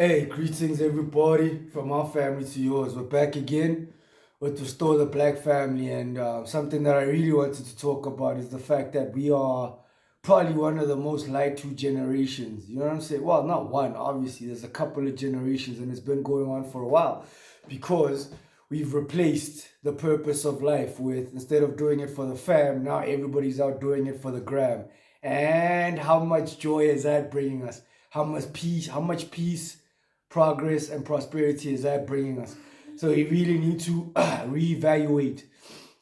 Hey, greetings everybody from our family to yours. We're back again with Restore the Black Family, and something that I really wanted to talk about is the fact that we are probably one of the most lied to generations. You know what I'm saying? Well, not one, obviously, there's a couple of generations, and it's been going on for a while because we've replaced the purpose of life with instead of doing it for the fam, now everybody's out doing it for the gram. And how much joy is that bringing us? How much peace, progress and prosperity is that bringing us? So we really need to reevaluate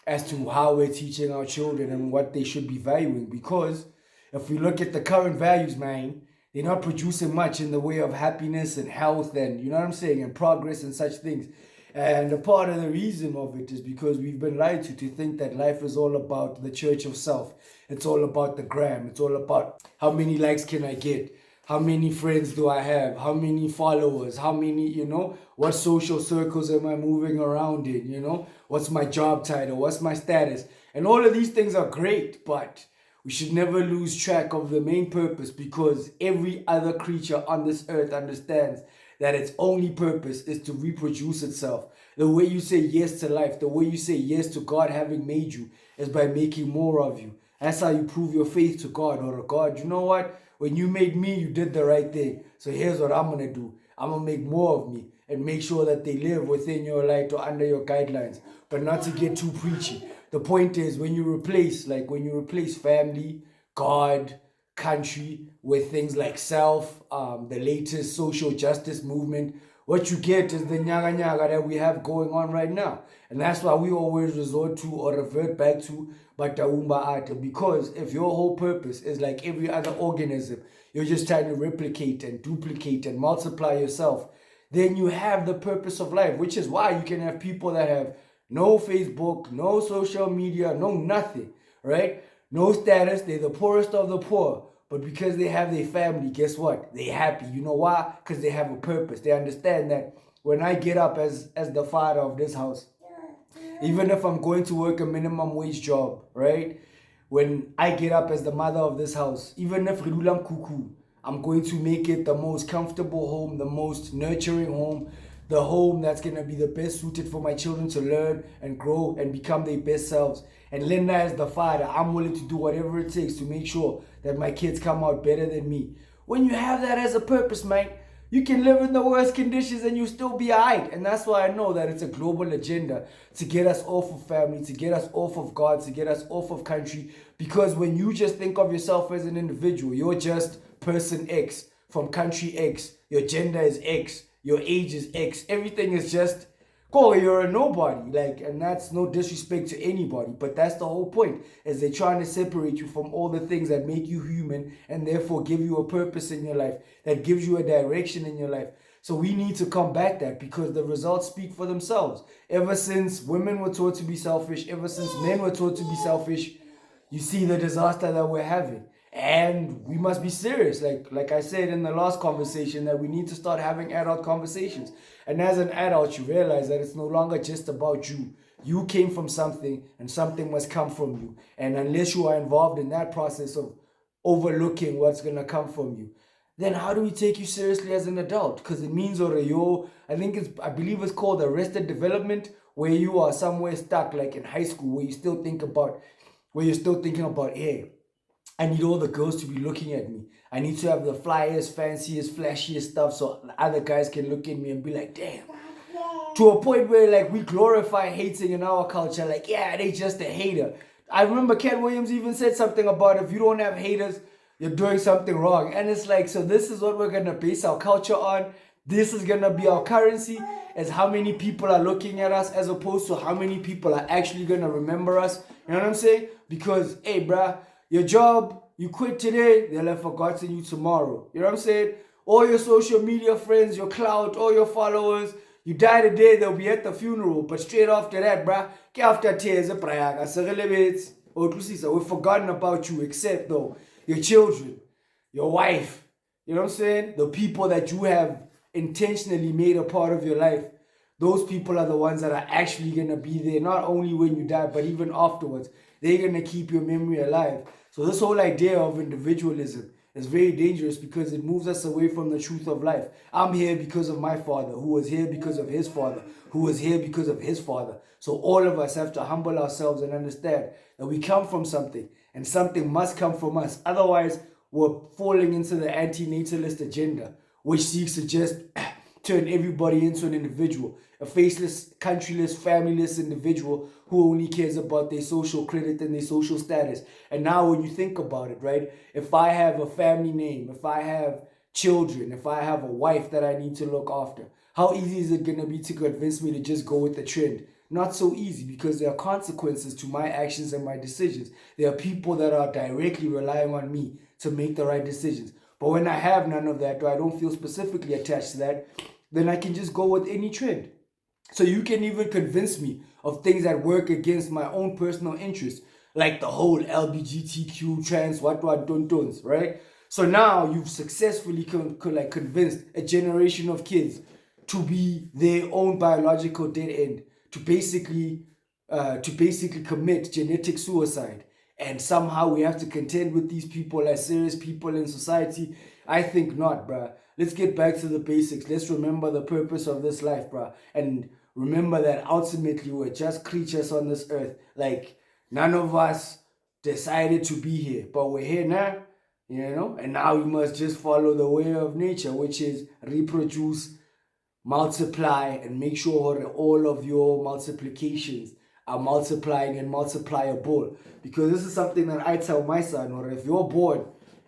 as to how we're teaching our children and what they should be valuing. Because if we look at the current values, man, they're not producing much in the way of happiness and health and, you know what I'm saying, and progress and such things. And a part of the reason of it is because we've been lied to think that life is all about the church of self. It's all about the gram. It's all about how many likes can I get? How many friends do I have? How many followers? How many, what social circles am I moving around in? What's my job title? What's my status? And all of these things are great, but we should never lose track of the main purpose, because every other creature on this earth understands that its only purpose is to reproduce itself. The way you say yes to life, the way you say yes to God having made you, is by making more of you. That's how you prove your faith to God, or to God, you know what? When you made me, you did the right thing. So here's what I'm going to do. I'm going to make more of me and make sure that they live within your light or under your guidelines, but not to get too preachy. The point is, when you replace family, God, country with things like self, the latest social justice movement, what you get is the nyaga nyaga that we have going on right now. And that's why we always resort to or revert back to Bataumba Ata. Because if your whole purpose is like every other organism, you're just trying to replicate and duplicate and multiply yourself, then you have the purpose of life, which is why you can have people that have no Facebook, no social media, no nothing, right? No status. They're the poorest of the poor. But because they have their family, guess what? They're happy. You know why? Because they have a purpose. They understand that when I get up as the father of this house, even if I'm going to work a minimum wage job, right? When I get up as the mother of this house, even if Ridulam Kuku, I'm going to make it the most comfortable home, the most nurturing home, the home that's going to be the best suited for my children to learn and grow and become their best selves. And Linda, as the father, I'm willing to do whatever it takes to make sure that my kids come out better than me. When you have that as a purpose, man, you can live in the worst conditions and you still be alright. And that's why I know that it's a global agenda to get us off of family, to get us off of God, to get us off of country. Because when you just think of yourself as an individual, you're just person X from country X. Your gender is X. Your age is X. Everything is just, oh, you're a nobody. And that's no disrespect to anybody. But that's the whole point, is they're trying to separate you from all the things that make you human and therefore give you a purpose in your life, that gives you a direction in your life. So we need to combat that, because the results speak for themselves. Ever since women were taught to be selfish, ever since men were taught to be selfish, you see the disaster that we're having. And we must be serious. Like I said in the last conversation, that we need to start having adult conversations. And as an adult, you realize that it's no longer just about you. You came from something, and something must come from you. And unless you are involved in that process of overlooking what's going to come from you, then how do we take you seriously as an adult? Because it means, or I believe it's called arrested development, where you are somewhere stuck, like in high school, where you're still thinking about, hey, I need all the girls to be looking at me. I need to have the flyest, fanciest, flashiest stuff so the other guys can look at me and be like, damn. To a point where we glorify hating in our culture. Yeah, they just a hater. I remember Ken Williams even said something about, if you don't have haters, you're doing something wrong. And it's so this is what we're going to base our culture on. This is going to be our currency, as how many people are looking at us as opposed to how many people are actually going to remember us. You know what I'm saying? Because, hey, bruh, your job, you quit today, they'll have forgotten you tomorrow. You know what I'm saying? All your social media friends, your clout, all your followers, you die today, they'll be at the funeral. But straight after that, bruh, after tears, we've forgotten about you, except though your children, your wife, you know what I'm saying? The people that you have intentionally made a part of your life. Those people are the ones that are actually going to be there, not only when you die, but even afterwards. They're going to keep your memory alive. So this whole idea of individualism It's very dangerous because it moves us away from the truth of life. I'm here because of my father, who was here because of his father, who was here because of his father. So all of us have to humble ourselves and understand that we come from something, and something must come from us. Otherwise, we're falling into the anti-natalist agenda, which seeks to just turn everybody into an individual, a faceless, countryless, familyless individual who only cares about their social credit and their social status. And now when you think about it, right, if I have a family name, if I have children, if I have a wife that I need to look after, how easy is it going to be to convince me to just go with the trend? Not so easy, because there are consequences to my actions and my decisions. There are people that are directly relying on me to make the right decisions. But when I have none of that, or I don't feel specifically attached to that, then I can just go with any trend. So you can even convince me of things that work against my own personal interests, like the whole LGBTQ trans what don't, right? So now you've successfully convinced a generation of kids to be their own biological dead end, to basically commit genetic suicide. And somehow we have to contend with these people as serious people in society. I think not, bruh. Let's get back to the basics. Let's remember the purpose of this life, bruh. And remember that ultimately we're just creatures on this earth. Like, none of us decided to be here, but we're here now, and now we must just follow the way of nature, which is reproduce, multiply, and make sure that all of your multiplications are multiplying and multipliable. Because this is something that I tell my son, or if you're born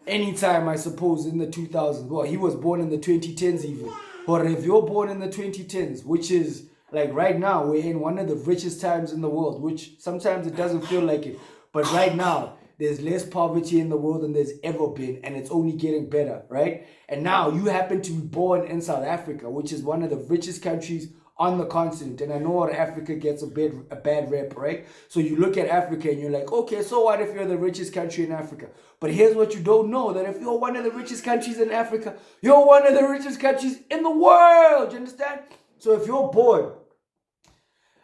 anytime, I suppose, in the 2000s, well, he was born in the 2010s even, or if you're born in the 2010s, which is like right now, we're in one of the richest times in the world, which sometimes it doesn't feel like it. But right now, there's less poverty in the world than there's ever been, and it's only getting better, right? And now you happen to be born in South Africa, which is one of the richest countries on the continent. And I know Africa gets a bad rep, right? So you look at Africa and you're like, okay, so what if you're the richest country in Africa? But here's what you don't know, that if you're one of the richest countries in Africa, you're one of the richest countries in the world. You understand? So if you're born,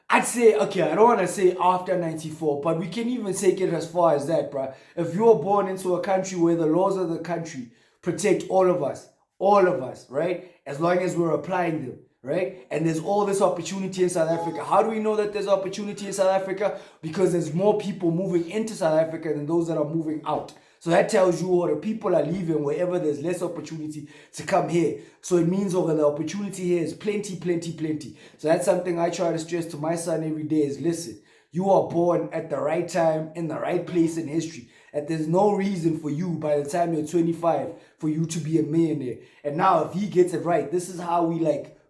I'd say, okay, I don't want to say after 94, but we can even take it as far as that, bro. If you're born into a country where the laws of the country protect all of us, right? As long as we're applying them, right? And there's all this opportunity in South Africa. How do we know that there's opportunity in South Africa? Because there's more people moving into South Africa than those that are moving out. So that tells you all the people are leaving wherever there's less opportunity to come here. So it means over the opportunity here is plenty, plenty, plenty. So that's something I try to stress to my son every day is, listen, you are born at the right time, in the right place in history. That there's no reason for you by the time you're 25 for you to be a millionaire. And now if he gets it right, this is how we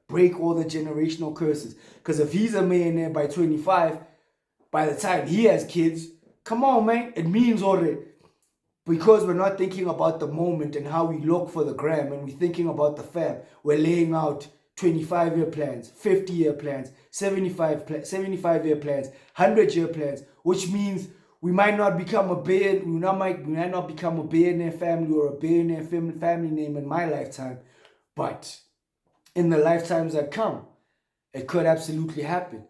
break all the generational curses. Because if he's a millionaire by 25, by the time he has kids, come on, man, it means already. Because we're not thinking about the moment and how we look for the gram, and we're thinking about the fam. We're laying out 25-year plans, 50-year plans, 75-year plans, 100-year plans, which means we might not become a billionaire family or a billionaire family name in my lifetime, but in the lifetimes that come, it could absolutely happen,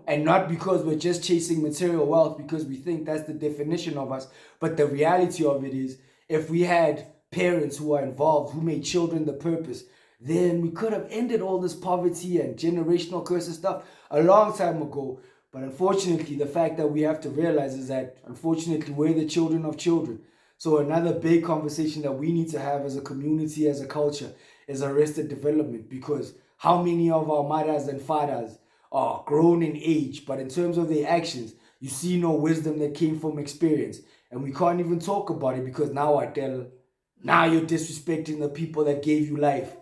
And not because we're just chasing material wealth because we think that's the definition of us. But the reality of it is, if we had parents who are involved, who made children the purpose, then we could have ended all this poverty and generational curses stuff a long time ago. But unfortunately, the fact that we have to realize is that, unfortunately, we're the children of children. So another big conversation that we need to have as a community, as a culture, is arrested development. Because how many of our mothers and fathers are grown in age, but in terms of their actions, you see no wisdom that came from experience. And we can't even talk about it because now you're disrespecting the people that gave you life.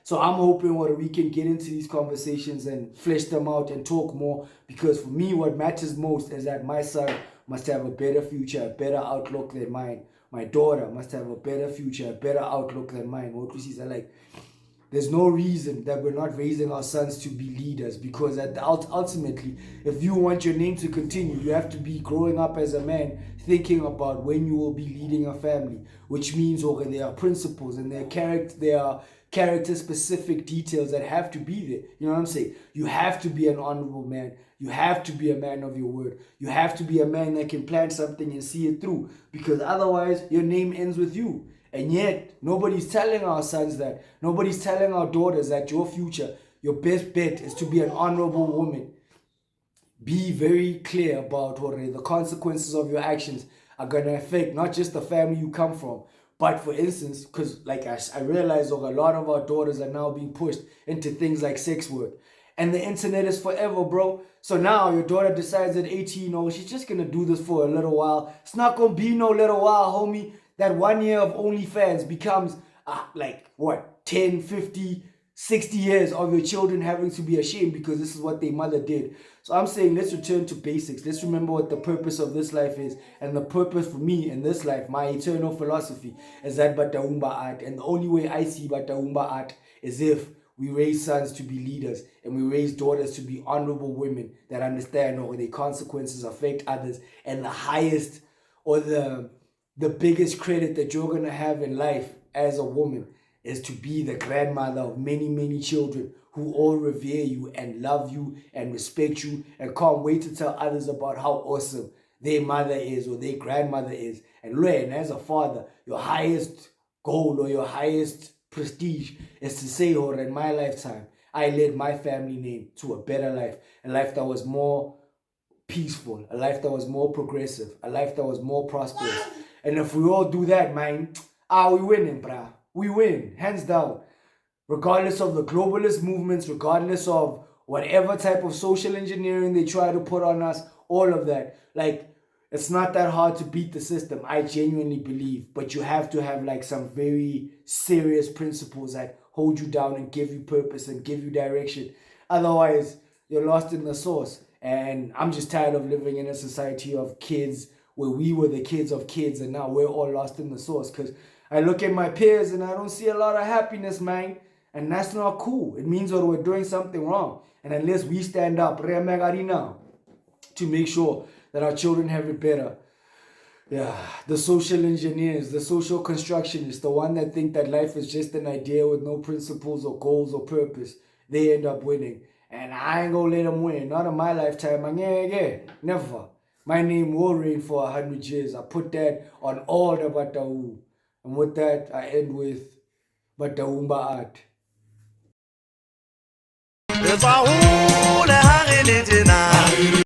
So I'm hoping we can get into these conversations and flesh them out and talk more. Because for me, what matters most is that my son must have a better future, a better outlook than mine. My daughter must have a better future, a better outlook than mine. There's no reason that we're not raising our sons to be leaders, because ultimately, if you want your name to continue, you have to be growing up as a man thinking about when you will be leading a family, which means there are principles and there are character-specific details that have to be there. You know what I'm saying? You have to be an honorable man. You have to be a man of your word. You have to be a man that can plan something and see it through, because otherwise your name ends with you. And yet, nobody's telling our sons that. Nobody's telling our daughters that your future, your best bet is to be an honorable woman. Be very clear about what the consequences of your actions are going to affect not just the family you come from, but for instance, because like I realize a lot of our daughters are now being pushed into things like sex work. And the internet is forever, bro. So now your daughter decides at 18, oh, she's just going to do this for a little while. It's not going to be no little while, homie. That 1 year of OnlyFans becomes like what, 10, 50, 60 years of your children having to be ashamed because this is what their mother did. So I'm saying let's return to basics. Let's remember what the purpose of this life is. And the purpose for me in this life, my eternal philosophy, is that Bataumba art. And the only way I see Bataumba art is if we raise sons to be leaders and we raise daughters to be honorable women that understand or their consequences affect others. And the highest or the biggest credit that you're going to have in life as a woman is to be the grandmother of many, many children who all revere you and love you and respect you and can't wait to tell others about how awesome their mother is or their grandmother is. And as a father, your highest goal or your highest prestige is to say, oh, in my lifetime, I led my family name to a better life, a life that was more peaceful, a life that was more progressive, a life that was more prosperous. And if we all do that, man, we winning, bruh. We win, hands down. Regardless of the globalist movements, regardless of whatever type of social engineering they try to put on us, all of that. Like, it's not that hard to beat the system, I genuinely believe. But you have to have like some very serious principles that hold you down and give you purpose and give you direction. Otherwise, you're lost in the sauce. And I'm just tired of living in a society of kids where we were the kids of kids and now we're all lost in the sauce. Because I look at my peers and I don't see a lot of happiness, man. And that's not cool. It means that we're doing something wrong. And unless we stand up to make sure that our children have it better, the social engineers, the social constructionists, the one that think that life is just an idea with no principles or goals or purpose, they end up winning. And I ain't gonna let them win. Not in my lifetime. Never. My name will reign for 100 years. I put that on all the Batau. And with that, I end with Bataumba art.